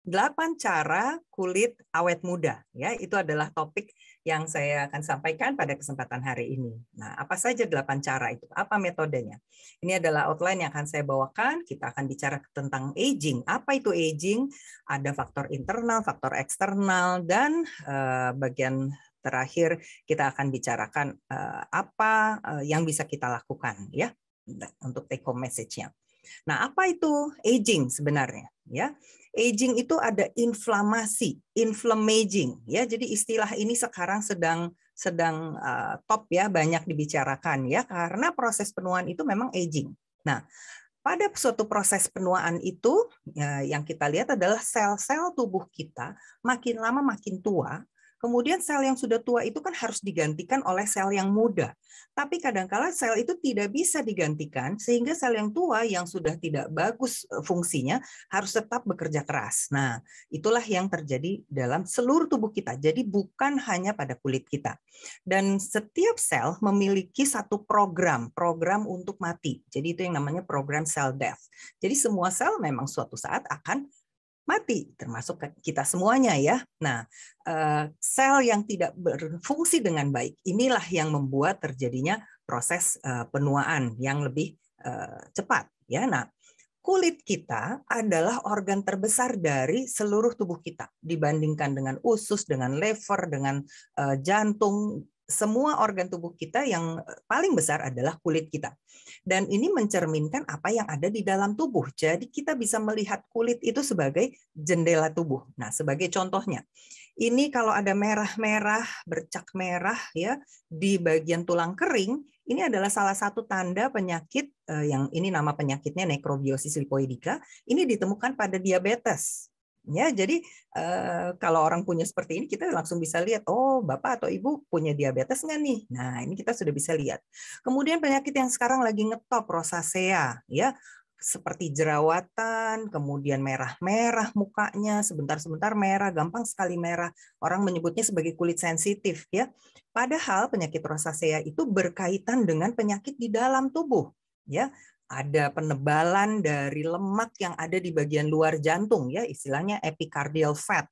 8 cara kulit awet muda. Ya, itu adalah topik yang saya akan sampaikan pada kesempatan hari ini. Nah, apa saja 8 cara itu? Apa metodenya? Ini adalah outline yang akan saya bawakan. Kita akan bicara tentang aging. Apa itu aging? Ada faktor internal, faktor eksternal, dan bagian terakhir kita akan bicarakan apa yang bisa kita lakukan ya untuk take home message-nya. Nah, apa itu aging sebenarnya? Ya, aging itu ada inflammaging. Ya, jadi istilah ini sekarang sedang top ya, banyak dibicarakan ya, karena proses penuaan itu memang aging. Nah, pada suatu proses penuaan itu yang kita lihat adalah sel-sel tubuh kita makin lama makin tua. Kemudian sel yang sudah tua itu kan harus digantikan oleh sel yang muda. Tapi kadang-kala sel itu tidak bisa digantikan sehingga sel yang tua yang sudah tidak bagus fungsinya harus tetap bekerja keras. Nah, itulah yang terjadi dalam seluruh tubuh kita. Jadi bukan hanya pada kulit kita. Dan setiap sel memiliki satu program untuk mati. Jadi itu yang namanya program cell death. Jadi semua sel memang suatu saat akan mati, termasuk kita semuanya ya. Nah, sel yang tidak berfungsi dengan baik, inilah yang membuat terjadinya proses penuaan yang lebih cepat. Ya, nah, kulit kita adalah organ terbesar dari seluruh tubuh kita dibandingkan dengan usus, dengan lever, dengan jantung. Semua organ tubuh kita yang paling besar adalah kulit kita. Dan ini mencerminkan apa yang ada di dalam tubuh. Jadi kita bisa melihat kulit itu sebagai jendela tubuh. Nah, sebagai contohnya, ini kalau ada merah-merah, bercak merah ya di bagian tulang kering, ini adalah salah satu tanda penyakit yang ini nama penyakitnya nekrobiosis lipoidika. Ini ditemukan pada diabetes. Ya, jadi kalau orang punya seperti ini kita langsung bisa lihat, oh Bapak atau Ibu punya diabetes nggak nih? Nah, ini kita sudah bisa lihat. Kemudian penyakit yang sekarang lagi ngetop, rosacea, ya, seperti jerawatan, kemudian merah-merah mukanya, sebentar-sebentar merah, gampang sekali merah. Orang menyebutnya sebagai kulit sensitif, ya. Padahal penyakit rosacea itu berkaitan dengan penyakit di dalam tubuh, ya. Ada penebalan dari lemak yang ada di bagian luar jantung, ya, istilahnya epicardial fat.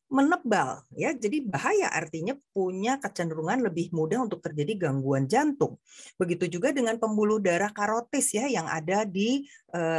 Menebal, ya, jadi bahaya, artinya punya kecenderungan lebih mudah untuk terjadi gangguan jantung. Begitu juga dengan pembuluh darah karotis ya yang ada di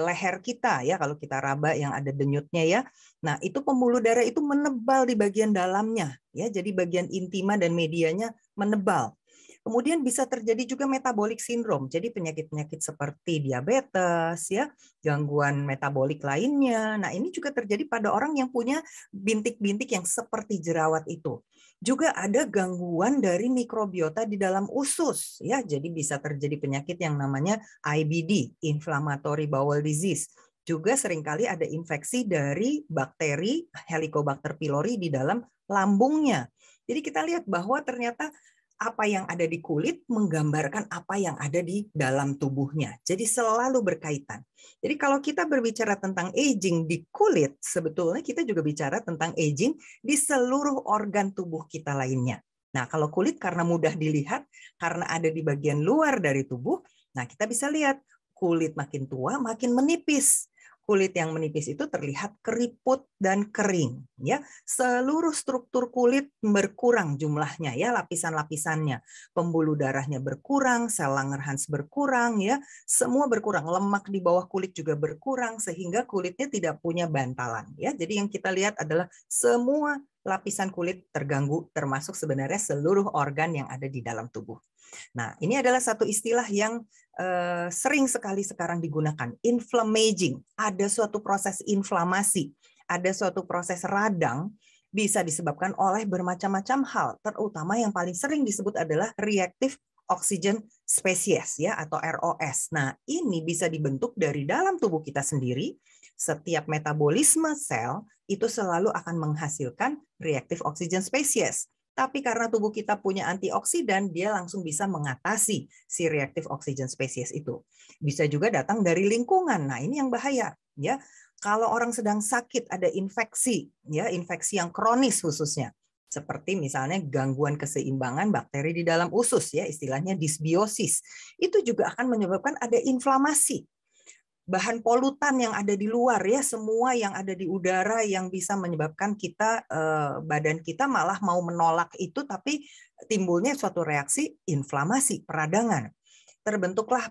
leher kita ya, kalau kita raba yang ada denyutnya ya. Nah, itu pembuluh darah itu menebal di bagian dalamnya ya, jadi bagian intima dan medianya menebal. Kemudian bisa terjadi juga metabolic syndrome, jadi penyakit-penyakit seperti diabetes, ya, gangguan metabolik lainnya. Nah, ini juga terjadi pada orang yang punya bintik-bintik yang seperti jerawat itu. Juga ada gangguan dari mikrobiota di dalam usus, ya, jadi bisa terjadi penyakit yang namanya IBD, inflammatory bowel disease. Juga seringkali ada infeksi dari bakteri Helicobacter pylori di dalam lambungnya. Jadi kita lihat bahwa ternyata apa yang ada di kulit menggambarkan apa yang ada di dalam tubuhnya. Jadi selalu berkaitan. Jadi kalau kita berbicara tentang aging di kulit, sebetulnya kita juga bicara tentang aging di seluruh organ tubuh kita lainnya. Nah, kalau kulit karena mudah dilihat, karena ada di bagian luar dari tubuh, nah kita bisa lihat kulit makin tua, makin menipis. Kulit yang menipis itu terlihat keriput dan kering, ya. Seluruh struktur kulit berkurang jumlahnya, ya, lapisan-lapisannya. Pembuluh darahnya berkurang, sel Langerhans berkurang, ya. Semua berkurang, lemak di bawah kulit juga berkurang sehingga kulitnya tidak punya bantalan, ya. Jadi yang kita lihat adalah semua lapisan kulit terganggu, termasuk sebenarnya seluruh organ yang ada di dalam tubuh. Nah, ini adalah satu istilah yang sering sekali sekarang digunakan, inflammaging. Ada suatu proses inflamasi, ada suatu proses radang, bisa disebabkan oleh bermacam-macam hal, terutama yang paling sering disebut adalah reactive oxygen species ya, atau ROS. Nah, ini bisa dibentuk dari dalam tubuh kita sendiri. Setiap metabolisme sel itu selalu akan menghasilkan reactive oxygen species. Tapi karena tubuh kita punya antioksidan, dia langsung bisa mengatasi si reactive oxygen species itu. Bisa juga datang dari lingkungan. Nah, ini yang bahaya, ya. Kalau orang sedang sakit, ada infeksi, ya, infeksi yang kronis khususnya, seperti misalnya gangguan keseimbangan bakteri di dalam usus, ya, istilahnya dysbiosis. Itu juga akan menyebabkan ada inflamasi. bahan polutan yang ada di luar ya, semua yang ada di udara yang bisa menyebabkan kita badan kita malah mau menolak itu, tapi timbulnya suatu reaksi inflamasi, peradangan. Terbentuklah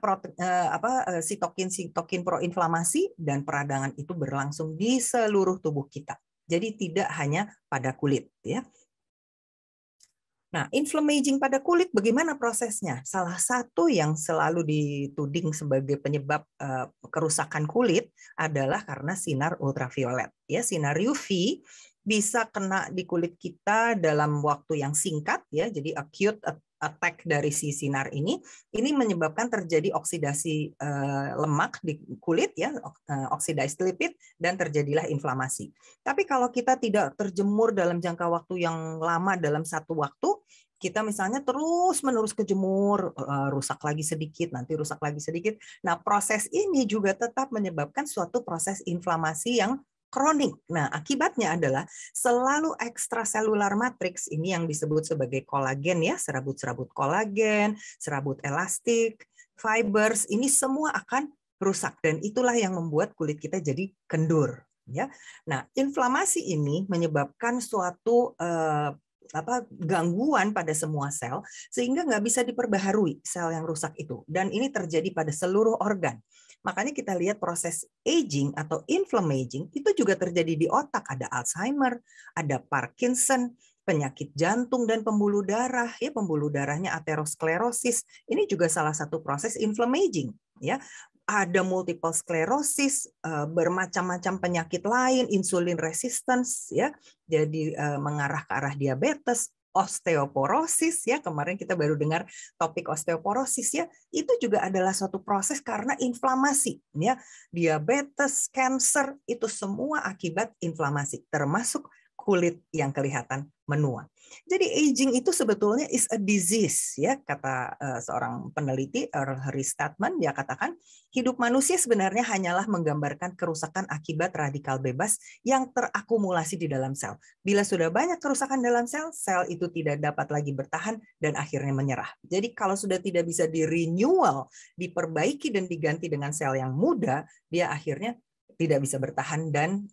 sitokin proinflamasi dan peradangan itu berlangsung di seluruh tubuh kita. Jadi tidak hanya pada kulit ya. Nah, inflammaging pada kulit bagaimana prosesnya? Salah satu yang selalu dituding sebagai penyebab kerusakan kulit adalah karena sinar ultraviolet. Ya, sinar UV bisa kena di kulit kita dalam waktu yang singkat ya. Jadi acute attack dari si sinar ini menyebabkan terjadi oksidasi lemak di kulit ya, oxidized lipid, dan terjadilah inflamasi. Tapi kalau kita tidak terjemur dalam jangka waktu yang lama dalam satu waktu, kita misalnya terus-menerus kejemur, rusak lagi sedikit, nanti rusak lagi sedikit. Nah, proses ini juga tetap menyebabkan suatu proses inflamasi yang kronik. Nah, akibatnya adalah selalu ekstraselular matriks ini yang disebut sebagai kolagen ya, serabut-serabut kolagen, serabut elastik, fibers, ini semua akan rusak dan itulah yang membuat kulit kita jadi kendur ya. Nah, inflamasi ini menyebabkan suatu gangguan pada semua sel sehingga nggak bisa diperbaharui sel yang rusak itu, dan ini terjadi pada seluruh organ. Makanya kita lihat proses aging atau inflammaging itu juga terjadi di otak, ada Alzheimer, ada Parkinson, penyakit jantung dan pembuluh darah ya, pembuluh darahnya aterosklerosis. Ini juga salah satu proses inflammaging ya. Ada multiple sclerosis, bermacam-macam penyakit lain, insulin resistance ya. Jadi mengarah ke arah diabetes, osteoporosis ya, kemarin kita baru dengar topik osteoporosis ya, itu juga adalah suatu proses karena inflamasi ya. Diabetes, kanker, itu semua akibat inflamasi, termasuk kulit yang kelihatan menua. Jadi aging itu sebetulnya is a disease ya, kata seorang peneliti Harry Statman, dia katakan hidup manusia sebenarnya hanyalah menggambarkan kerusakan akibat radikal bebas yang terakumulasi di dalam sel. Bila sudah banyak kerusakan dalam sel, sel itu tidak dapat lagi bertahan dan akhirnya menyerah. Jadi kalau sudah tidak bisa di-renewal, diperbaiki dan diganti dengan sel yang muda, dia akhirnya tidak bisa bertahan dan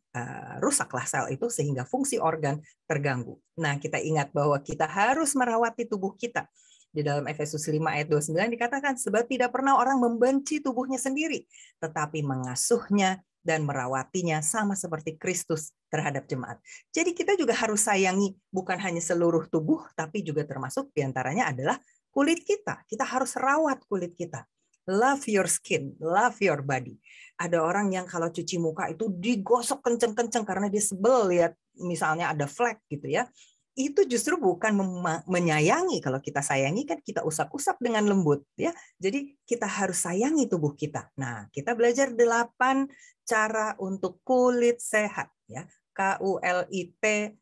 rusaklah sel itu sehingga fungsi organ terganggu. Nah, kita ingat bahwa kita harus merawati tubuh kita. Di dalam Efesus 5 ayat 29 dikatakan, sebab tidak pernah orang membenci tubuhnya sendiri, tetapi mengasuhnya dan merawatinya sama seperti Kristus terhadap jemaat. Jadi kita juga harus sayangi bukan hanya seluruh tubuh, tapi juga termasuk diantaranya adalah kulit kita. Kita harus rawat kulit kita. Love your skin, love your body. Ada orang yang kalau cuci muka itu digosok kenceng-kenceng karena dia sebel lihat misalnya ada flek gitu ya. Itu justru bukan menyayangi. Kalau kita sayangi kan kita usap-usap dengan lembut ya. Jadi kita harus sayangi tubuh kita. Nah, kita belajar 8 cara untuk kulit sehat ya. KULIT-CHAT.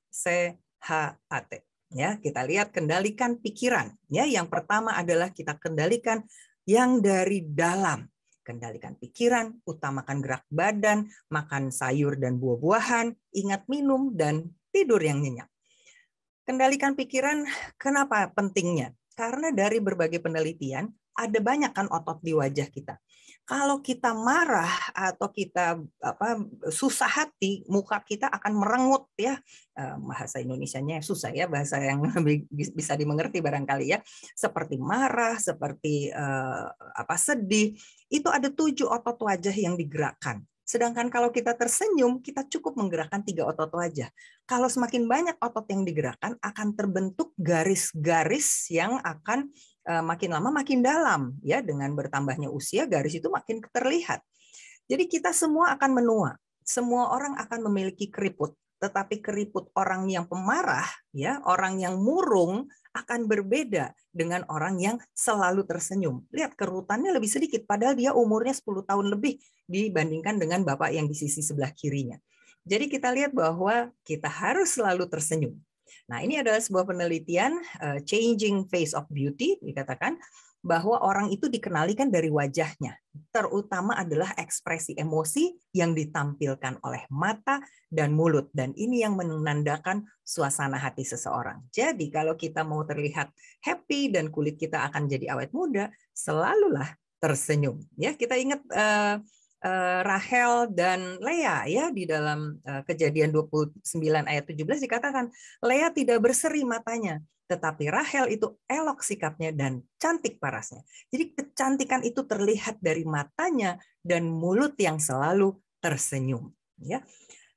Ya, kita lihat kendalikan pikiran ya. Yang pertama adalah kita kendalikan yang dari dalam. Kendalikan pikiran, utamakan gerak badan, makan sayur dan buah-buahan, ingat minum, dan tidur yang nyenyak. Kendalikan pikiran, kenapa pentingnya? Karena dari berbagai penelitian, ada banyak kan otot di wajah kita. Kalau kita marah atau kita susah hati, muka kita akan merengut ya. Bahasa Indonesianya susah ya, bahasa yang bisa dimengerti barangkali ya. Seperti marah, seperti sedih. Itu ada 7 otot wajah yang digerakkan. Sedangkan kalau kita tersenyum, kita cukup menggerakkan 3 otot wajah. Kalau semakin banyak otot yang digerakkan, akan terbentuk garis-garis yang akan makin lama makin dalam ya, dengan bertambahnya usia garis itu makin terlihat. Jadi kita semua akan menua. Semua orang akan memiliki keriput, tetapi keriput orang yang pemarah ya, orang yang murung akan berbeda dengan orang yang selalu tersenyum. Lihat kerutannya lebih sedikit padahal dia umurnya 10 tahun lebih dibandingkan dengan bapak yang di sisi sebelah kirinya. Jadi kita lihat bahwa kita harus selalu tersenyum. Nah, ini adalah sebuah penelitian Changing Face of Beauty, dikatakan bahwa orang itu dikenalikan dari wajahnya. Terutama adalah ekspresi emosi yang ditampilkan oleh mata dan mulut. Dan ini yang menandakan suasana hati seseorang. Jadi kalau kita mau terlihat happy dan kulit kita akan jadi awet muda, selalulah tersenyum. Ya, kita ingat Rahel dan Lea ya di dalam Kejadian 29 ayat 17 dikatakan Lea tidak berseri matanya, tetapi Rahel itu elok sikapnya dan cantik parasnya. Jadi kecantikan itu terlihat dari matanya dan mulut yang selalu tersenyum. Ya.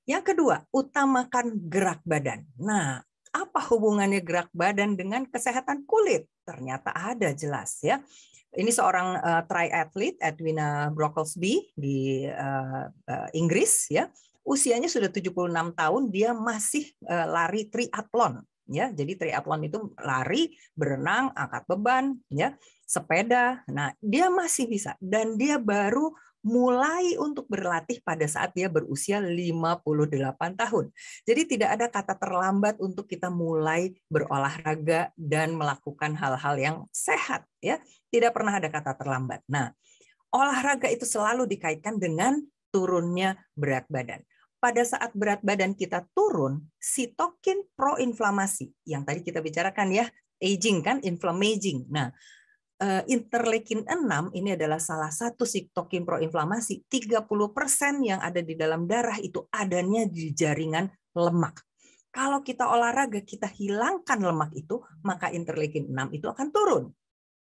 Yang kedua, utamakan gerak badan. Nah, apa hubungannya gerak badan dengan kesehatan kulit? Ternyata ada jelas ya. Ini seorang triathlete Edwina Brocklesby di Inggris ya. Usianya sudah 76 tahun, dia masih lari triathlon ya. Jadi triathlon itu lari, berenang, angkat beban ya, sepeda. Nah, dia masih bisa dan dia baru mulai untuk berlatih pada saat dia berusia 58 tahun. Jadi tidak ada kata terlambat untuk kita mulai berolahraga dan melakukan hal-hal yang sehat ya. Tidak pernah ada kata terlambat. Nah, olahraga itu selalu dikaitkan dengan turunnya berat badan. Pada saat berat badan kita turun, sitokin proinflamasi yang tadi kita bicarakan ya, aging kan, inflammaging. Nah, interleukin 6 ini adalah salah satu sitokin proinflamasi. 30% yang ada di dalam darah itu adanya di jaringan lemak. Kalau kita olahraga, kita hilangkan lemak itu, maka interleukin 6 itu akan turun.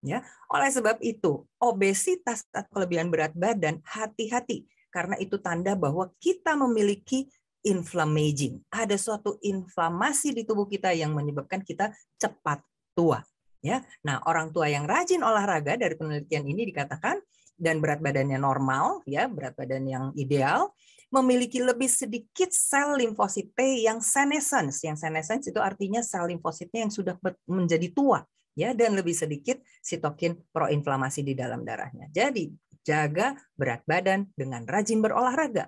Ya, oleh sebab itu, obesitas atau kelebihan berat badan hati-hati karena itu tanda bahwa kita memiliki inflammaging. Ada suatu inflamasi di tubuh kita yang menyebabkan kita cepat tua. Ya, nah orang tua yang rajin olahraga dari penelitian ini dikatakan dan berat badannya normal, ya berat badan yang ideal, memiliki lebih sedikit sel limfosit T yang senescence. Yang senescence itu artinya sel limfositnya yang sudah menjadi tua, ya dan lebih sedikit sitokin proinflamasi di dalam darahnya. Jadi jaga berat badan dengan rajin berolahraga.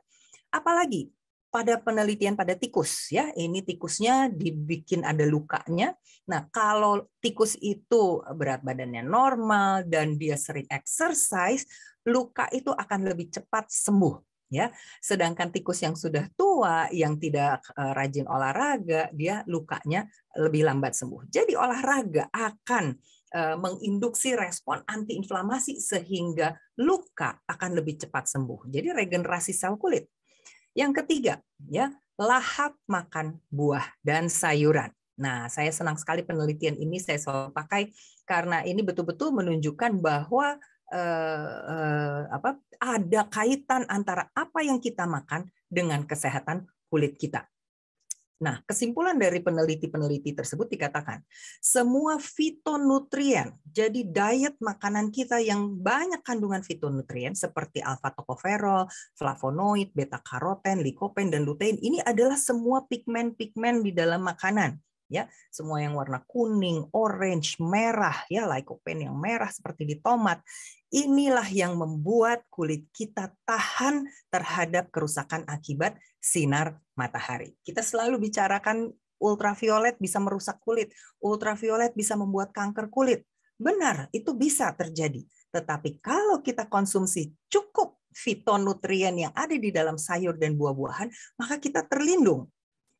Apalagi pada penelitian pada tikus ya, ini tikusnya dibikin ada lukanya. Nah, kalau tikus itu berat badannya normal dan dia sering exercise, luka itu akan lebih cepat sembuh ya. Sedangkan tikus yang sudah tua yang tidak rajin olahraga, dia lukanya lebih lambat sembuh. Jadi olahraga akan menginduksi respon antiinflamasi sehingga luka akan lebih cepat sembuh. Jadi regenerasi sel kulit. Yang ketiga, ya, lahap makan buah dan sayuran. Nah, saya senang sekali penelitian ini saya selalu pakai karena ini betul-betul menunjukkan bahwa ada kaitan antara apa yang kita makan dengan kesehatan kulit kita. Nah, kesimpulan dari peneliti-peneliti tersebut dikatakan, semua fitonutrien, jadi diet makanan kita yang banyak kandungan fitonutrien seperti alfa-tokoferol, flavonoid, beta-karoten, likopen, dan lutein, ini adalah semua pigmen-pigmen di dalam makanan. Ya, semua yang warna kuning, orange, merah, ya likopen yang merah seperti di tomat. Inilah yang membuat kulit kita tahan terhadap kerusakan akibat sinar matahari. Kita selalu bicarakan ultraviolet bisa merusak kulit, ultraviolet bisa membuat kanker kulit. Benar, itu bisa terjadi. Tetapi kalau kita konsumsi cukup fitonutrien yang ada di dalam sayur dan buah-buahan, maka kita terlindung.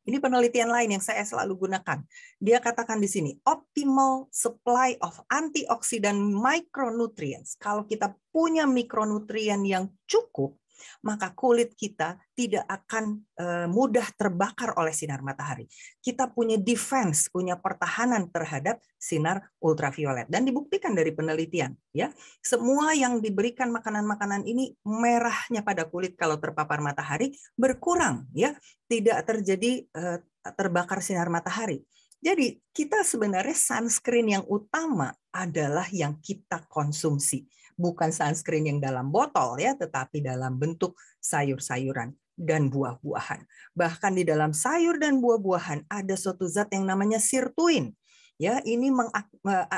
Ini penelitian lain yang saya selalu gunakan. Dia katakan di sini, optimal supply of antioksidan micronutrients. Kalau kita punya mikronutrien yang cukup, maka kulit kita tidak akan mudah terbakar oleh sinar matahari. Kita punya defense, punya pertahanan terhadap sinar ultraviolet. Dan dibuktikan dari penelitian, ya, semua yang diberikan makanan-makanan ini merahnya pada kulit kalau terpapar matahari berkurang, ya, tidak terjadi terbakar sinar matahari. Jadi kita sebenarnya sunscreen yang utama adalah yang kita konsumsi. Bukan sunscreen yang dalam botol ya, tetapi dalam bentuk sayur-sayuran dan buah-buahan. Bahkan di dalam sayur dan buah-buahan ada suatu zat yang namanya sirtuin. Ya, ini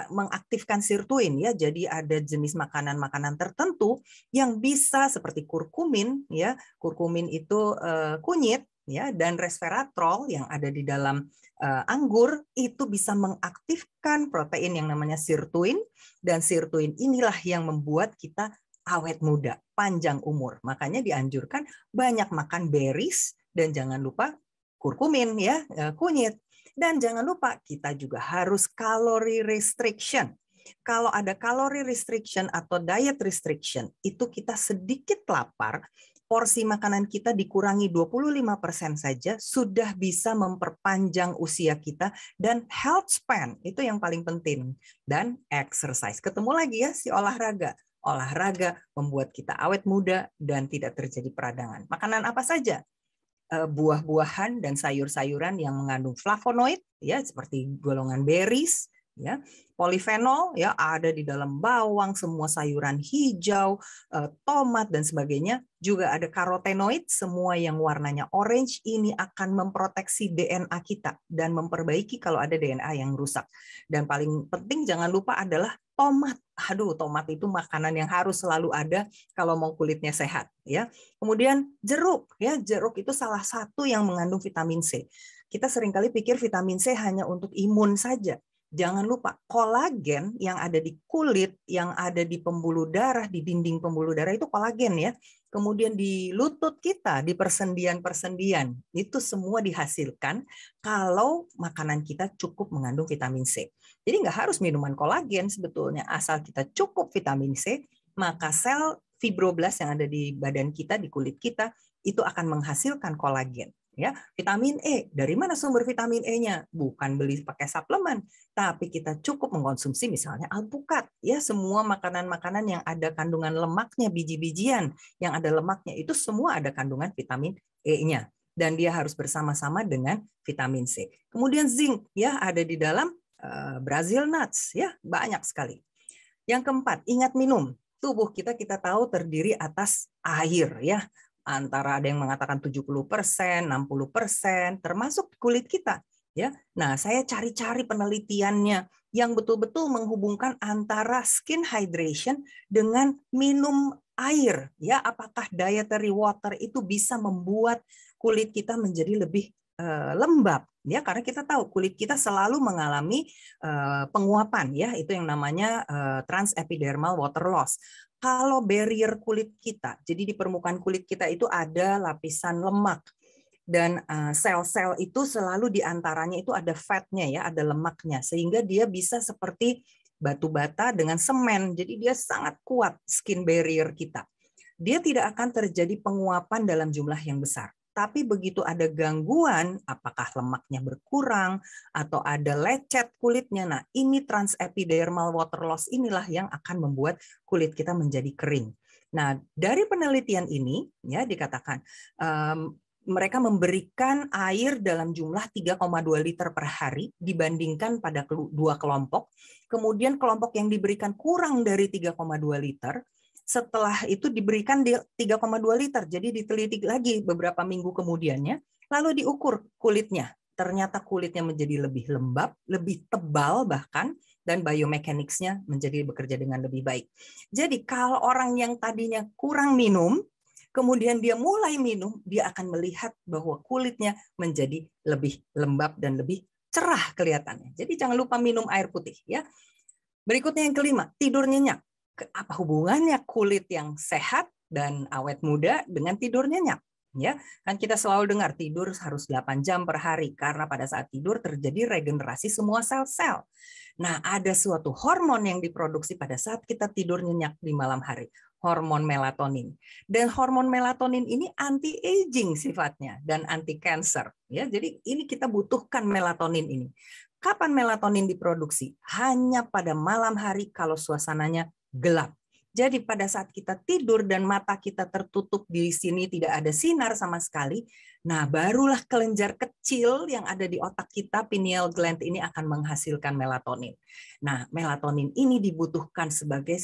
mengaktifkan sirtuin ya. Jadi ada jenis makanan-makanan tertentu yang bisa seperti kurkumin ya. Kurkumin itu kunyit ya, dan resveratrol yang ada di dalam anggur itu bisa mengaktifkan protein yang namanya sirtuin, dan sirtuin inilah yang membuat kita awet muda, panjang umur. Makanya dianjurkan banyak makan berries dan jangan lupa kurkumin ya, kunyit. Dan jangan lupa kita juga harus calorie restriction. Kalau ada calorie restriction atau diet restriction, itu kita sedikit lapar, porsi makanan kita dikurangi 25% saja sudah bisa memperpanjang usia kita, dan health span itu yang paling penting. Dan exercise. Ketemu lagi ya si olahraga. Olahraga membuat kita awet muda dan tidak terjadi peradangan. Makanan apa saja? Buah-buahan dan sayur-sayuran yang mengandung flavonoid ya, seperti golongan berries ya, polifenol ya ada di dalam bawang, semua sayuran hijau, tomat dan sebagainya. Juga ada karotenoid, semua yang warnanya orange, ini akan memproteksi DNA kita dan memperbaiki kalau ada DNA yang rusak. Dan paling penting jangan lupa adalah tomat. Aduh, tomat itu makanan yang harus selalu ada kalau mau kulitnya sehat ya. Kemudian jeruk ya, jeruk itu salah satu yang mengandung vitamin C. Kita seringkali pikir vitamin C hanya untuk imun saja. Jangan lupa kolagen yang ada di kulit, yang ada di pembuluh darah, di dinding pembuluh darah itu kolagen ya. Kemudian di lutut kita, di persendian-persendian, itu semua dihasilkan kalau makanan kita cukup mengandung vitamin C. Jadi nggak harus minuman kolagen sebetulnya, asal kita cukup vitamin C, maka sel fibroblast yang ada di badan kita, di kulit kita, itu akan menghasilkan kolagen. Ya, vitamin E, dari mana sumber vitamin E-nya? Bukan beli pakai suplemen, tapi kita cukup mengkonsumsi misalnya alpukat. Ya, semua makanan-makanan yang ada kandungan lemaknya, biji-bijian yang ada lemaknya, itu semua ada kandungan vitamin E-nya. Dan dia harus bersama-sama dengan vitamin C. Kemudian zinc, ya ada di dalam Brazil nuts, ya banyak sekali. Yang keempat, ingat minum. Tubuh kita tahu terdiri atas air, ya. Antara ada yang mengatakan 70%, 60%, termasuk kulit kita. Ya, nah saya cari-cari penelitiannya yang betul-betul menghubungkan antara skin hydration dengan minum air. Ya, apakah dietary water itu bisa membuat kulit kita menjadi lebih lembab? Ya, karena kita tahu kulit kita selalu mengalami penguapan. Ya, itu yang namanya transepidermal water loss. Kalau barrier kulit kita, jadi di permukaan kulit kita itu ada lapisan lemak, dan sel-sel itu selalu di antaranya itu ada fatnya ya, ada lemaknya, sehingga dia bisa seperti batu bata dengan semen, jadi dia sangat kuat skin barrier kita. Dia tidak akan terjadi penguapan dalam jumlah yang besar. Tapi begitu ada gangguan, apakah lemaknya berkurang atau ada lecet kulitnya, nah ini transepidermal water loss inilah yang akan membuat kulit kita menjadi kering. Nah, dari penelitian ini ya dikatakan mereka memberikan air dalam jumlah 3,2 liter per hari dibandingkan pada dua kelompok. Kemudian kelompok yang diberikan kurang dari 3,2 liter, setelah itu diberikan 3,2 liter. Jadi diteliti lagi beberapa minggu kemudiannya, lalu diukur kulitnya. Ternyata kulitnya menjadi lebih lembab, lebih tebal bahkan, dan biomechanics-nya menjadi bekerja dengan lebih baik. Jadi kalau orang yang tadinya kurang minum, kemudian dia mulai minum, dia akan melihat bahwa kulitnya menjadi lebih lembab dan lebih cerah kelihatannya. Jadi jangan lupa minum air putih ya. Berikutnya yang kelima, tidur nyenyak. Apa hubungannya kulit yang sehat dan awet muda dengan tidur nyenyak? Ya, kan kita selalu dengar tidur harus 8 jam per hari karena pada saat tidur terjadi regenerasi semua sel-sel. Nah, ada suatu hormon yang diproduksi pada saat kita tidur nyenyak di malam hari, hormon melatonin. Dan hormon melatonin ini anti-aging sifatnya dan anti-cancer. Ya, jadi ini kita butuhkan melatonin ini. Kapan melatonin diproduksi? Hanya pada malam hari kalau suasananya gelap. Jadi pada saat kita tidur dan mata kita tertutup, di sini tidak ada sinar sama sekali, nah barulah kelenjar kecil yang ada di otak kita, pineal gland ini akan menghasilkan melatonin. Nah, melatonin ini dibutuhkan sebagai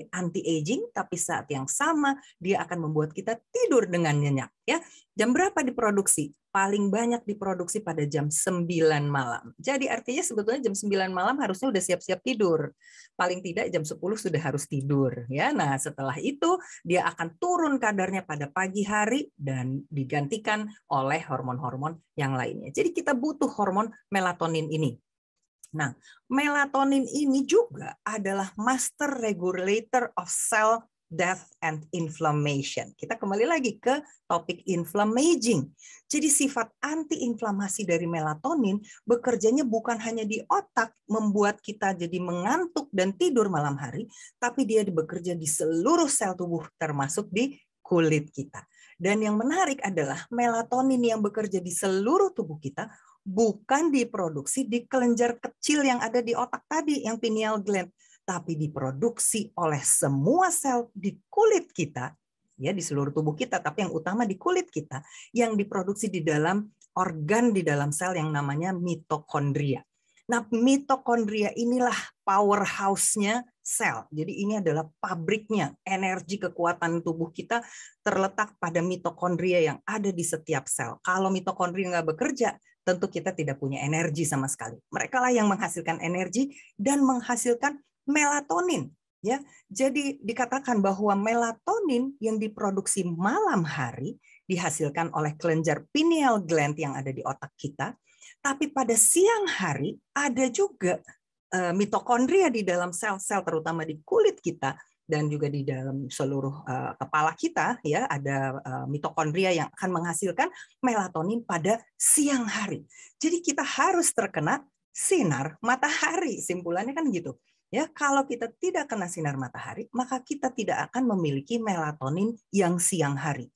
anti-aging, tapi saat yang sama dia akan membuat kita tidur dengan nyenyak. Ya, jam berapa diproduksi? Paling banyak diproduksi pada jam 9 malam. Jadi artinya sebetulnya jam 9 malam harusnya udah siap-siap tidur. Paling tidak jam 10 sudah harus tidur. Ya, nah setelah itu dia akan turun kadarnya pada pagi hari dan digantikan oleh hormon-hormon yang lainnya. Jadi kita butuh hormon melatonin ini. Nah, melatonin ini juga adalah master regulator of cell death, and inflammation. Kita kembali lagi ke topik inflammaging. Jadi sifat antiinflamasi dari melatonin bekerjanya bukan hanya di otak, membuat kita jadi mengantuk dan tidur malam hari, tapi dia bekerja di seluruh sel tubuh, termasuk di kulit kita. Dan yang menarik adalah melatonin yang bekerja di seluruh tubuh kita bukan diproduksi di kelenjar kecil yang ada di otak tadi, yang pineal gland, tapi diproduksi oleh semua sel di kulit kita, ya di seluruh tubuh kita, tapi yang utama di kulit kita, yang diproduksi di dalam organ di dalam sel yang namanya mitokondria. Nah, mitokondria inilah powerhouse-nya sel. Jadi ini adalah pabriknya, energi kekuatan tubuh kita terletak pada mitokondria yang ada di setiap sel. Kalau mitokondria nggak bekerja, tentu kita tidak punya energi sama sekali. Mereka lah yang menghasilkan energi dan menghasilkan melatonin. Ya, jadi dikatakan bahwa melatonin yang diproduksi malam hari dihasilkan oleh kelenjar pineal gland yang ada di otak kita. Tapi pada siang hari ada juga mitokondria di dalam sel-sel, terutama di kulit kita dan juga di dalam seluruh kepala kita, ya ada mitokondria yang akan menghasilkan melatonin pada siang hari. Jadi kita harus terkena sinar matahari, simpulannya kan gitu. Ya, kalau kita tidak kena sinar matahari, maka kita tidak akan memiliki melatonin yang siang hari.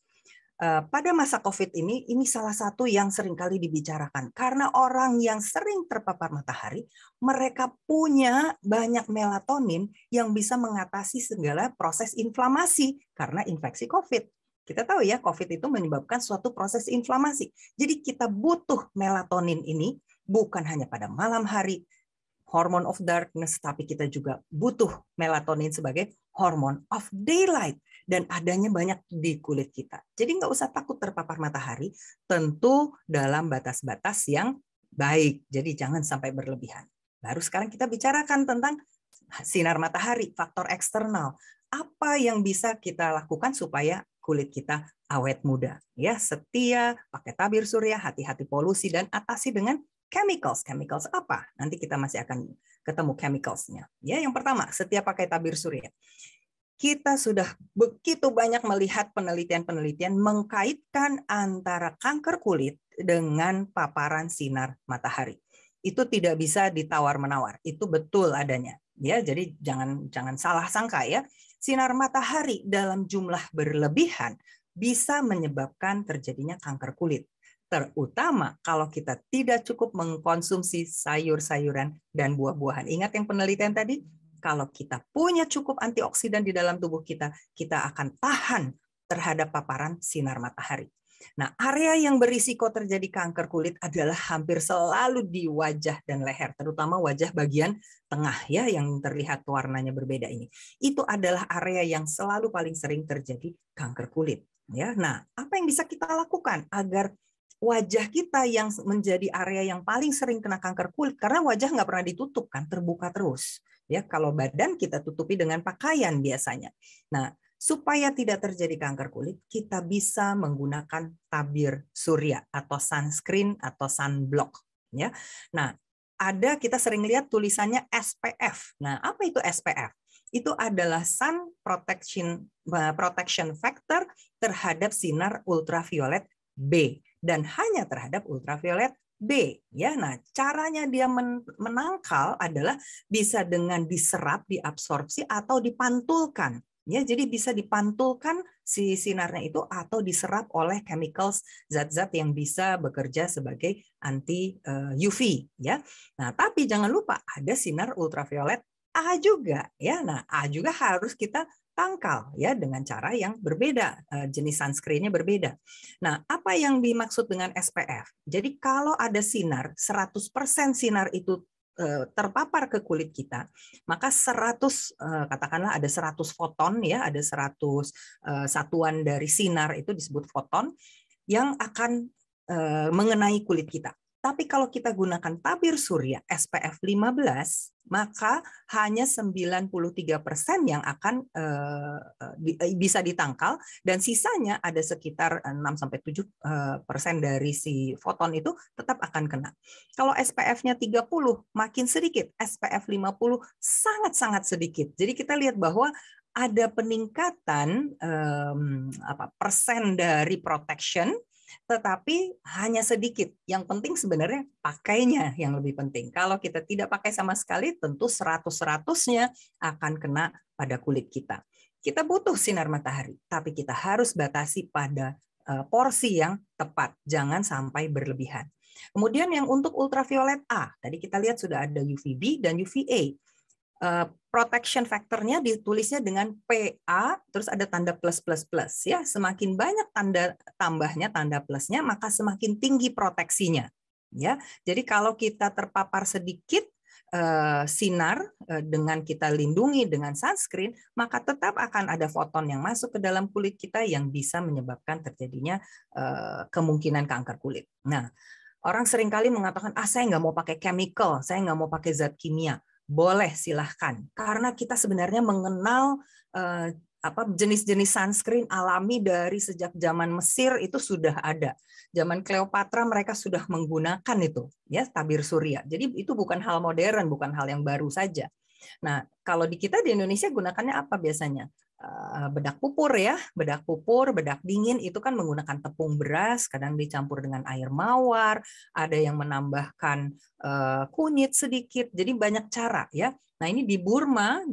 Pada masa COVID ini salah satu yang seringkali dibicarakan. Karena orang yang sering terpapar matahari, mereka punya banyak melatonin yang bisa mengatasi segala proses inflamasi karena infeksi COVID. Kita tahu ya, COVID itu menyebabkan suatu proses inflamasi. Jadi kita butuh melatonin ini bukan hanya pada malam hari, hormone of darkness, tapi kita juga butuh melatonin sebagai hormone of daylight. Dan adanya banyak di kulit kita. Jadi nggak usah takut terpapar matahari, tentu dalam batas-batas yang baik. Jadi jangan sampai berlebihan. Baru sekarang kita bicarakan tentang sinar matahari, faktor eksternal. Apa yang bisa kita lakukan supaya kulit kita awet muda? Ya, setia, pakai tabir surya, hati-hati polusi, dan atasi dengan chemicals. Chemicals apa? Nanti kita masih akan ketemu chemicals-nya. Ya, yang pertama, setia pakai tabir surya. Kita sudah begitu banyak melihat penelitian-penelitian mengkaitkan antara kanker kulit dengan paparan sinar matahari. Itu tidak bisa ditawar-menawar. Itu betul adanya. Ya, jadi jangan salah sangka ya. Sinar matahari dalam jumlah berlebihan bisa menyebabkan terjadinya kanker kulit. Terutama kalau kita tidak cukup mengkonsumsi sayur-sayuran dan buah-buahan. Ingat yang penelitian tadi? Kalau kita punya cukup antioksidan di dalam tubuh kita, kita akan tahan terhadap paparan sinar matahari. Nah, area yang berisiko terjadi kanker kulit adalah hampir selalu di wajah dan leher, terutama wajah bagian tengah ya yang terlihat warnanya berbeda ini. Itu adalah area yang selalu paling sering terjadi kanker kulit. Ya, nah apa yang bisa kita lakukan agar wajah kita yang menjadi area yang paling sering kena kanker kulit, karena wajah nggak pernah ditutup kan, terbuka terus. Ya, kalau badan kita tutupi dengan pakaian biasanya. Nah, supaya tidak terjadi kanker kulit, kita bisa menggunakan tabir surya atau sunscreen atau sunblock. Ya, nah kita sering lihat tulisannya SPF. Nah, apa itu SPF? Itu adalah sun protection factor terhadap sinar ultraviolet B dan hanya terhadap ultraviolet B. Ya, nah caranya dia menangkal adalah bisa dengan diserap, diabsorpsi atau dipantulkan. Ya, jadi bisa dipantulkan si sinarnya itu atau diserap oleh chemicals, zat-zat yang bisa bekerja sebagai anti UV. Ya, nah tapi jangan lupa ada sinar ultraviolet A juga. Ya, nah A juga harus kita tangkal ya dengan cara yang berbeda, jenis sunscreen-nya berbeda. Nah, apa yang dimaksud dengan SPF? Jadi kalau ada sinar, 100% sinar itu terpapar ke kulit kita, maka 100 katakanlah ada 100 foton ya, ada 100 satuan dari sinar itu disebut foton yang akan mengenai kulit kita. Tapi kalau kita gunakan tabir surya SPF 15, maka hanya 93% yang akan bisa ditangkal dan sisanya ada sekitar 6-7% dari si foton itu tetap akan kena. Kalau SPF-nya 30 makin sedikit, SPF 50 sangat-sangat sedikit. Jadi kita lihat bahwa ada peningkatan persen dari protection, tetapi hanya sedikit. Yang penting sebenarnya pakainya yang lebih penting. Kalau kita tidak pakai sama sekali, tentu 100-100-nya akan kena pada kulit kita. Kita butuh sinar matahari, tapi kita harus batasi pada porsi yang tepat. Jangan sampai berlebihan. Kemudian yang untuk ultraviolet A, tadi kita lihat sudah ada UVB dan UVA. Protection factor-nya ditulisnya dengan PA, terus ada tanda plus plus plus ya. Semakin banyak tanda tambahnya, tanda plusnya, maka semakin tinggi proteksinya. Ya, jadi kalau kita terpapar sedikit sinar dengan kita lindungi dengan sunscreen, maka tetap akan ada foton yang masuk ke dalam kulit kita yang bisa menyebabkan terjadinya kemungkinan kanker kulit. Nah, orang seringkali mengatakan, saya nggak mau pakai chemical, saya nggak mau pakai zat kimia. Boleh, silahkan. Karena kita sebenarnya mengenal jenis-jenis sunscreen alami dari sejak zaman Mesir itu sudah ada. Zaman Cleopatra mereka sudah menggunakan itu, ya, tabir surya. Jadi itu bukan hal modern, bukan hal yang baru saja. Nah, kalau di kita di Indonesia gunakannya apa biasanya? Bedak pupur ya, bedak pupur, bedak dingin itu kan menggunakan tepung beras, kadang dicampur dengan air mawar, ada yang menambahkan kunyit sedikit, jadi banyak cara ya. Nah ini di Burma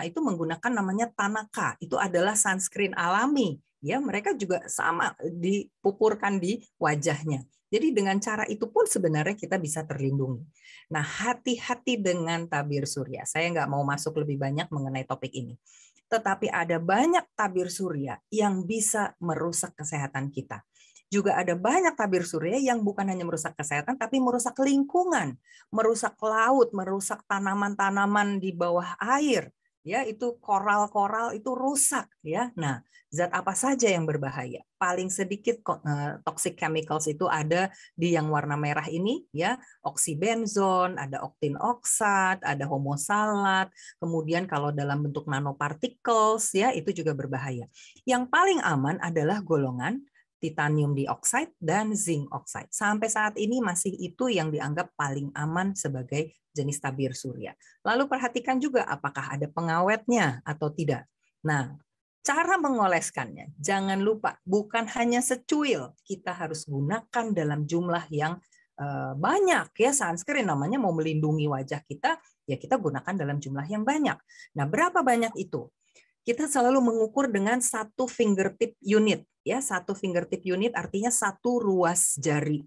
itu menggunakan namanya Tanaka, itu adalah sunscreen alami ya, mereka juga sama dipupurkan di wajahnya. Jadi dengan cara itu pun sebenarnya kita bisa terlindungi. Nah hati-hati dengan tabir surya. Saya nggak mau masuk lebih banyak mengenai topik ini. Tetapi ada banyak tabir surya yang bisa merusak kesehatan kita. Juga ada banyak tabir surya yang bukan hanya merusak kesehatan, tapi merusak lingkungan, merusak laut, merusak tanaman-tanaman di bawah air. Ya, itu koral-koral itu rusak ya. Nah, zat apa saja yang berbahaya? Paling sedikit toxic chemicals itu ada di yang warna merah ini ya, oksibenzon, ada oktinoksat, ada homosalat, kemudian kalau dalam bentuk nanoparticles ya itu juga berbahaya. Yang paling aman adalah golongan titanium dioxide dan zinc oxide. Sampai saat ini masih itu yang dianggap paling aman sebagai jenis tabir surya. Lalu perhatikan juga apakah ada pengawetnya atau tidak. Nah, cara mengoleskannya, jangan lupa bukan hanya secuil, kita harus gunakan dalam jumlah yang banyak ya. Sunscreen namanya mau melindungi wajah kita, ya kita gunakan dalam jumlah yang banyak. Nah, berapa banyak itu? Kita selalu mengukur dengan 1 fingertip unit. Ya, 1 fingertip unit artinya 1 ruas jari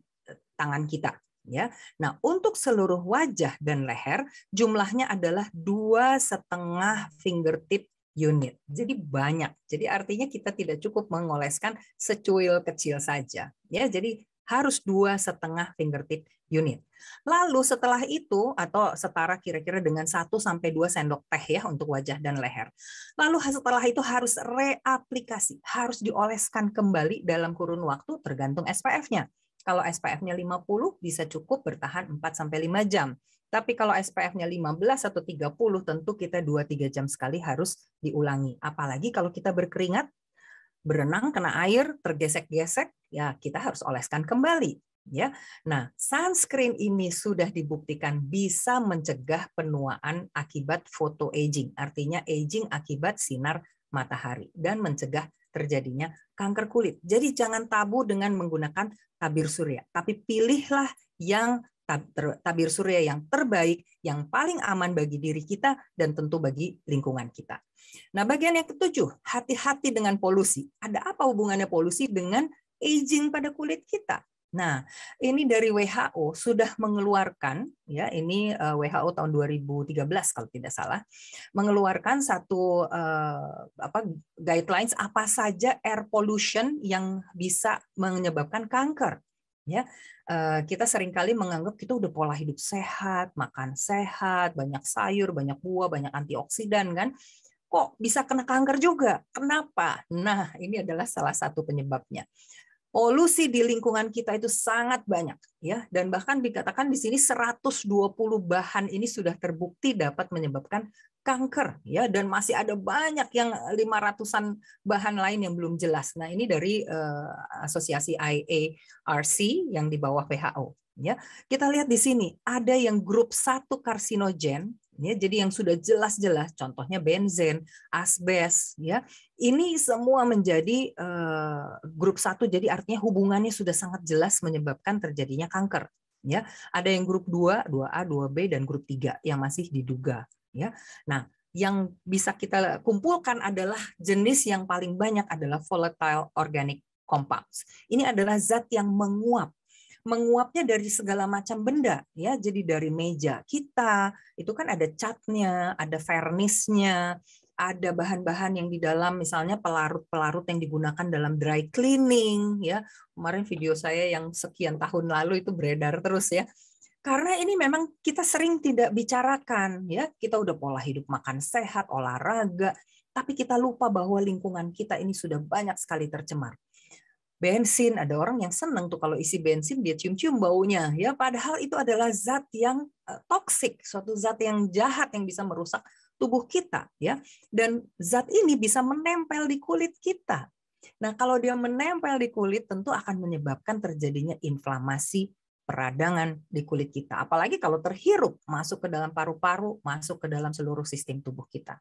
tangan kita. Ya, nah untuk seluruh wajah dan leher jumlahnya adalah 2,5 fingertip unit. Jadi banyak. Jadi artinya kita tidak cukup mengoleskan secuil kecil saja. Ya, jadi harus 2,5 fingertip unit. Lalu setelah itu atau setara kira-kira dengan 1-2 sendok teh ya untuk wajah dan leher. Lalu setelah itu harus reaplikasi, harus dioleskan kembali dalam kurun waktu tergantung SPF-nya. Kalau SPF-nya 50 bisa cukup bertahan 4-5 jam. Tapi kalau SPF-nya 15 atau 30 tentu kita 2-3 jam sekali harus diulangi. Apalagi kalau kita berkeringat, berenang kena air, tergesek-gesek, ya kita harus oleskan kembali. Ya, nah sunscreen ini sudah dibuktikan bisa mencegah penuaan akibat photoaging, artinya aging akibat sinar matahari dan mencegah terjadinya kanker kulit. Jadi jangan tabu dengan menggunakan tabir surya, tapi pilihlah yang tabir surya yang terbaik, yang paling aman bagi diri kita dan tentu bagi lingkungan kita. Nah, bagian yang ketujuh, hati-hati dengan polusi. Ada apa hubungannya polusi dengan aging pada kulit kita? Nah, ini dari WHO sudah mengeluarkan, ya ini WHO tahun 2013 kalau tidak salah, mengeluarkan satu guidelines apa saja air pollution yang bisa menyebabkan kanker. Ya, kita seringkali menganggap kita udah pola hidup sehat, makan sehat, banyak sayur, banyak buah, banyak antioksidan kan. Kok bisa kena kanker juga? Kenapa? Nah, ini adalah salah satu penyebabnya. Polusi di lingkungan kita itu sangat banyak ya, dan bahkan dikatakan di sini 120 bahan ini sudah terbukti dapat menyebabkan kanker ya, dan masih ada banyak yang 500-an bahan lain yang belum jelas. Nah, ini dari asosiasi IARC yang di bawah WHO ya. Kita lihat di sini ada yang grup 1 karsinogen Ya, jadi yang sudah jelas-jelas, contohnya benzen, asbes, ya, ini semua menjadi grup 1, jadi artinya hubungannya sudah sangat jelas menyebabkan terjadinya kanker. Ya, ada yang grup 2, 2A, 2B, dan grup 3 yang masih diduga. Ya, nah, yang bisa kita kumpulkan adalah jenis yang paling banyak adalah volatile organic compounds. Ini adalah zat yang menguapnya dari segala macam benda, ya, jadi dari meja kita itu kan ada catnya, ada vernisnya, ada bahan-bahan yang di dalam, misalnya pelarut-pelarut yang digunakan dalam dry cleaning, ya. Kemarin video saya yang sekian tahun lalu itu beredar terus, ya. Karena ini memang kita sering tidak bicarakan, ya. Kita udah pola hidup makan sehat, olahraga, tapi kita lupa bahwa lingkungan kita ini sudah banyak sekali tercemar. Bensin, ada orang yang senang tuh kalau isi bensin dia cium-cium baunya, ya, padahal itu adalah zat yang toksik, suatu zat yang jahat yang bisa merusak tubuh kita, ya. Dan zat ini bisa menempel di kulit kita. Nah, kalau dia menempel di kulit tentu akan menyebabkan terjadinya inflamasi, peradangan di kulit kita. Apalagi kalau terhirup masuk ke dalam paru-paru, masuk ke dalam seluruh sistem tubuh kita.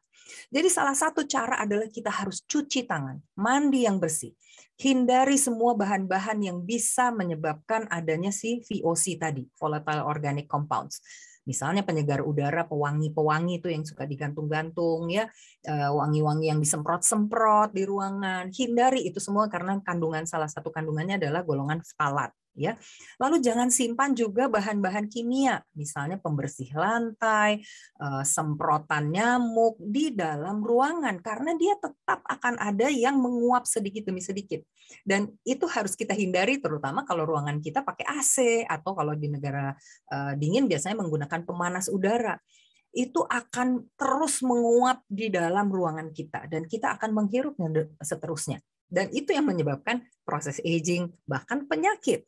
Jadi salah satu cara adalah kita harus cuci tangan, mandi yang bersih. Hindari semua bahan-bahan yang bisa menyebabkan adanya si VOC tadi, volatile organic compounds. Misalnya penyegar udara, pewangi-pewangi itu yang suka digantung-gantung, ya, wangi-wangi yang disemprot-semprot di ruangan. Hindari itu semua karena salah satu kandungannya adalah golongan ftalat. Ya, lalu jangan simpan juga bahan-bahan kimia, misalnya pembersih lantai, semprotan nyamuk di dalam ruangan, karena dia tetap akan ada yang menguap sedikit demi sedikit. Dan itu harus kita hindari, terutama kalau ruangan kita pakai AC, atau kalau di negara dingin biasanya menggunakan pemanas udara. Itu akan terus menguap di dalam ruangan kita, dan kita akan menghirupnya seterusnya. Dan itu yang menyebabkan proses aging, bahkan penyakit.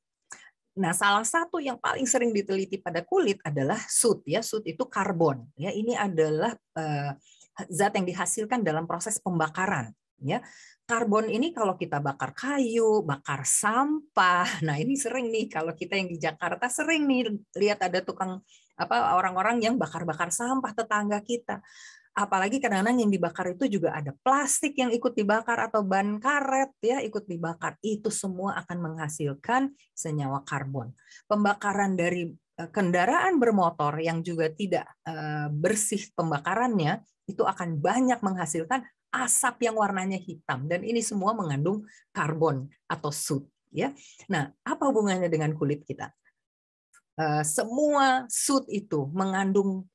Nah, salah satu yang paling sering diteliti pada kulit adalah soot, ya. Soot itu karbon, ya. Ini adalah zat yang dihasilkan dalam proses pembakaran, ya. Karbon ini kalau kita bakar kayu, bakar sampah. Nah, ini sering nih kalau kita yang di Jakarta sering nih lihat ada tukang orang-orang yang bakar-bakar sampah tetangga kita. Apalagi kadang-kadang yang dibakar itu juga ada plastik yang ikut dibakar atau ban karet, ya, ikut dibakar. Itu semua akan menghasilkan senyawa karbon. Pembakaran dari kendaraan bermotor yang juga tidak bersih pembakarannya itu akan banyak menghasilkan asap yang warnanya hitam, dan ini semua mengandung karbon atau soot, ya. Nah, apa hubungannya dengan kulit kita? Semua soot itu mengandung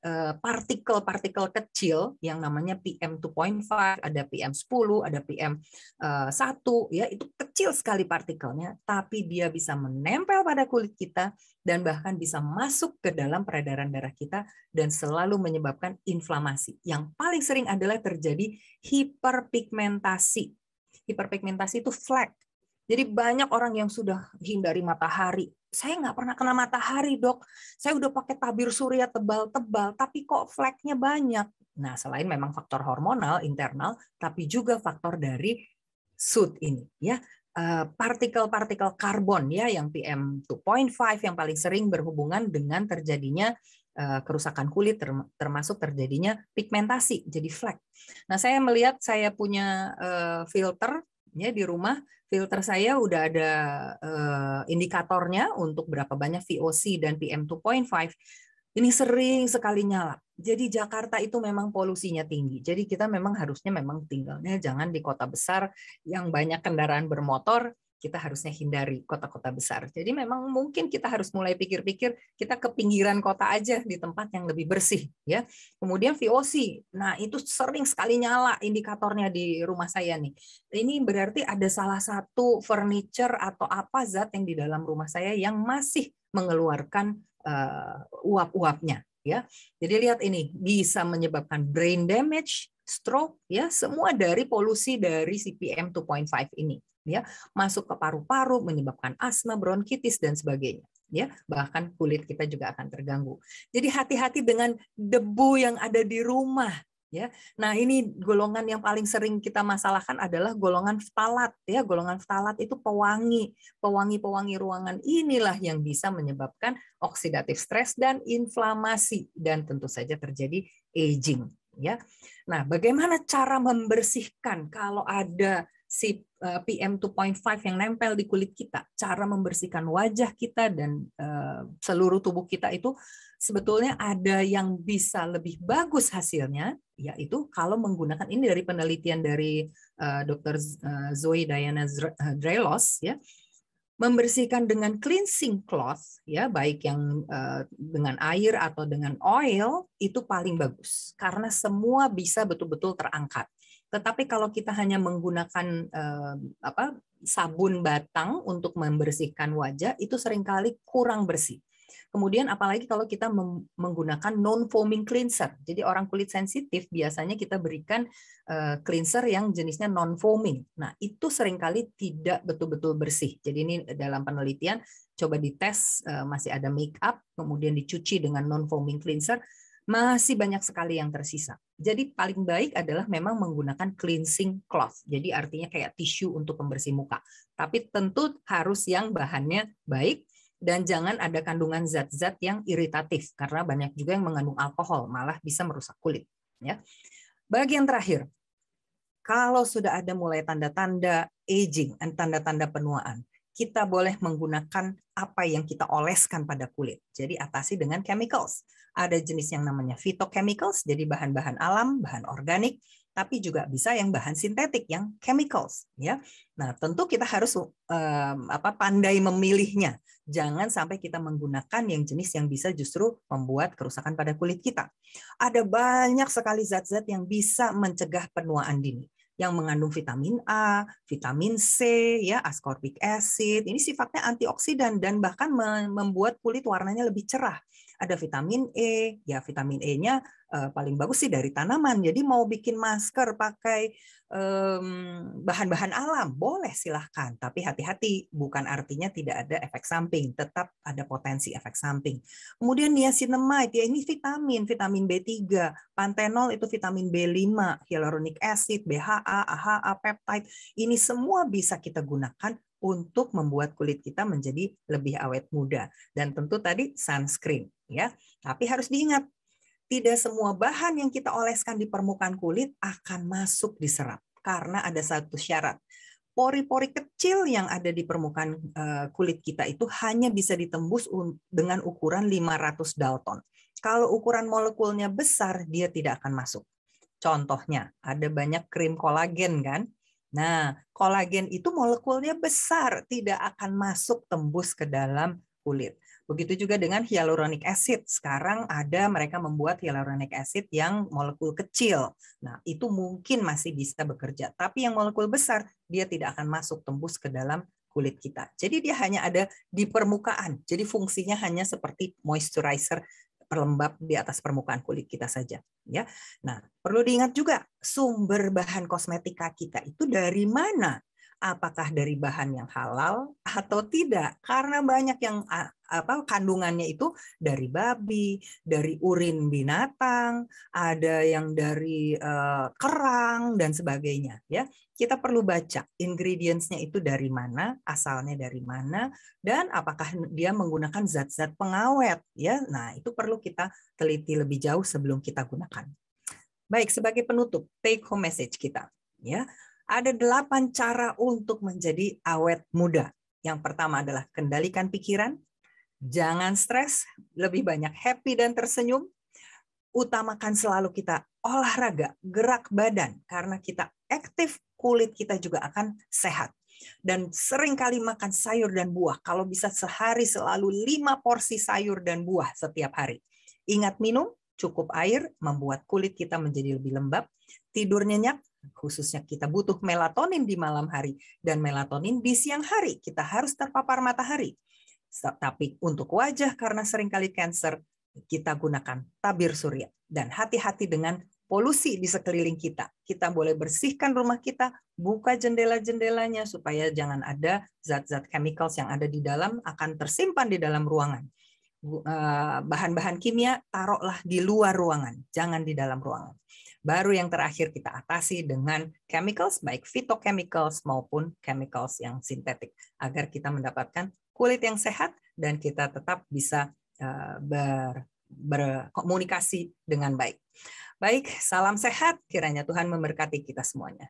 partikel-partikel kecil yang namanya PM2.5, ada PM10, ada PM1, ya, itu kecil sekali partikelnya, tapi dia bisa menempel pada kulit kita dan bahkan bisa masuk ke dalam peredaran darah kita dan selalu menyebabkan inflamasi. Yang paling sering adalah terjadi hiperpigmentasi. Hiperpigmentasi itu flek. Jadi banyak orang yang sudah hindari matahari. Saya nggak pernah kena matahari, dok. Saya udah pakai tabir surya tebal-tebal, tapi kok fleknya banyak. Nah, selain memang faktor hormonal internal, tapi juga faktor dari soot ini, ya. Partikel-partikel karbon, ya, yang PM2.5 yang paling sering berhubungan dengan terjadinya kerusakan kulit, termasuk terjadinya pigmentasi, jadi flek. Nah, saya melihat saya punya filter, ya, di rumah. Filter saya udah ada indikatornya untuk berapa banyak VOC dan PM2.5. Ini sering sekali nyala. Jadi Jakarta itu memang polusinya tinggi. Jadi kita memang harusnya tinggalnya jangan di kota besar yang banyak kendaraan bermotor. Kita harusnya hindari kota-kota besar. Jadi memang mungkin kita harus mulai pikir-pikir kita ke pinggiran kota aja di tempat yang lebih bersih, ya. Kemudian VOC. Nah, itu sering sekali nyala indikatornya di rumah saya nih. Ini berarti ada salah satu furniture atau apa zat yang di dalam rumah saya yang masih mengeluarkan uap-uapnya, ya. Jadi lihat ini bisa menyebabkan brain damage, stroke, ya, semua dari polusi dari PM2.5 ini, ya, masuk ke paru-paru menyebabkan asma, bronkitis dan sebagainya, ya. Bahkan kulit kita juga akan terganggu. Jadi hati-hati dengan debu yang ada di rumah. Ya, nah ini golongan yang paling sering kita masalahkan adalah golongan ftalat. Ya, golongan ftalat itu pewangi ruangan inilah yang bisa menyebabkan oksidatif stres dan inflamasi dan tentu saja terjadi aging. Ya, nah bagaimana cara membersihkan kalau ada si PM 2.5 yang nempel di kulit kita? Cara membersihkan wajah kita dan seluruh tubuh kita itu sebetulnya ada yang bisa lebih bagus hasilnya, yaitu kalau menggunakan ini dari penelitian dari Dr. Zoe Diana Drelos, ya, membersihkan dengan cleansing cloth, ya, baik yang dengan air atau dengan oil, itu paling bagus karena semua bisa betul-betul terangkat. Tetapi kalau kita hanya menggunakan sabun batang untuk membersihkan wajah, itu seringkali kurang bersih. Kemudian apalagi kalau kita menggunakan non-foaming cleanser. Jadi orang kulit sensitif biasanya kita berikan cleanser yang jenisnya non-foaming. Nah, itu seringkali tidak betul-betul bersih. Jadi ini dalam penelitian coba dites, masih ada make up, kemudian dicuci dengan non-foaming cleanser, masih banyak sekali yang tersisa. Jadi paling baik adalah memang menggunakan cleansing cloth. Jadi artinya kayak tisu untuk pembersih muka. Tapi tentu harus yang bahannya baik, dan jangan ada kandungan zat-zat yang iritatif karena banyak juga yang mengandung alkohol, malah bisa merusak kulit. Ya. Bagian terakhir, kalau sudah ada mulai tanda-tanda aging, tanda-tanda penuaan, kita boleh menggunakan apa yang kita oleskan pada kulit. Jadi atasi dengan chemicals. Ada jenis yang namanya phytochemicals, jadi bahan-bahan alam, bahan organik, tapi juga bisa yang bahan sintetik yang chemicals, ya. Nah, tentu kita harus pandai memilihnya. Jangan sampai kita menggunakan yang jenis yang bisa justru membuat kerusakan pada kulit kita. Ada banyak sekali zat-zat yang bisa mencegah penuaan dini, yang mengandung vitamin A, vitamin C, ya, ascorbic acid. Ini sifatnya antioksidan dan bahkan membuat kulit warnanya lebih cerah. Ada vitamin E, ya vitamin E-nya paling bagus sih dari tanaman. Jadi mau bikin masker pakai bahan-bahan alam, boleh silahkan. Tapi hati-hati, bukan artinya tidak ada efek samping. Tetap ada potensi efek samping. Kemudian niacinamide, ya ini vitamin B3. Panthenol itu vitamin B5, hyaluronic acid, BHA, AHA, peptide. Ini semua bisa kita gunakan untuk membuat kulit kita menjadi lebih awet muda. Dan tentu tadi sunscreen, ya. Tapi harus diingat, tidak semua bahan yang kita oleskan di permukaan kulit akan masuk diserap karena ada satu syarat. Pori-pori kecil yang ada di permukaan kulit kita itu hanya bisa ditembus dengan ukuran 500 Dalton. Kalau ukuran molekulnya besar, dia tidak akan masuk. Contohnya, ada banyak krim kolagen kan? Nah, kolagen itu molekulnya besar, tidak akan masuk tembus ke dalam kulit. Begitu juga dengan hyaluronic acid. Sekarang ada mereka membuat hyaluronic acid yang molekul kecil. Nah, itu mungkin masih bisa bekerja. Tapi yang molekul besar, dia tidak akan masuk tembus ke dalam kulit kita. Jadi dia hanya ada di permukaan. Jadi fungsinya hanya seperti moisturizer, pelembab di atas permukaan kulit kita saja. Ya. Nah, perlu diingat juga sumber bahan kosmetika kita itu dari mana? Apakah dari bahan yang halal atau tidak? Karena banyak yang kandungannya itu dari babi, dari urin binatang, ada yang dari kerang dan sebagainya. Ya, kita perlu baca ingredients-nya itu dari mana, asalnya dari mana, dan apakah dia menggunakan zat-zat pengawet. Ya, nah itu perlu kita teliti lebih jauh sebelum kita gunakan. Baik, sebagai penutup, take home message kita. Ya, ada 8 cara untuk menjadi awet muda. Yang pertama adalah kendalikan pikiran, jangan stres, lebih banyak happy dan tersenyum. Utamakan selalu kita olahraga, gerak badan, karena kita aktif, kulit kita juga akan sehat. Dan seringkali makan sayur dan buah. Kalau bisa sehari selalu 5 porsi sayur dan buah setiap hari. Ingat minum cukup air, membuat kulit kita menjadi lebih lembab. Tidur nyenyak, khususnya kita butuh melatonin di malam hari dan melatonin di siang hari. Kita harus terpapar matahari. Tapi untuk wajah karena seringkali kanker, kita gunakan tabir surya. Dan hati-hati dengan polusi di sekeliling kita. Kita boleh bersihkan rumah kita, buka jendela-jendelanya supaya jangan ada zat-zat chemicals yang ada di dalam akan tersimpan di dalam ruangan. bahan-bahan kimia taruhlah di luar ruangan, jangan di dalam ruangan. Baru yang terakhir kita atasi dengan chemicals, baik phytochemicals maupun chemicals yang sintetik, agar kita mendapatkan kulit yang sehat dan kita tetap bisa berkomunikasi dengan baik. Baik, salam sehat, kiranya Tuhan memberkati kita semuanya.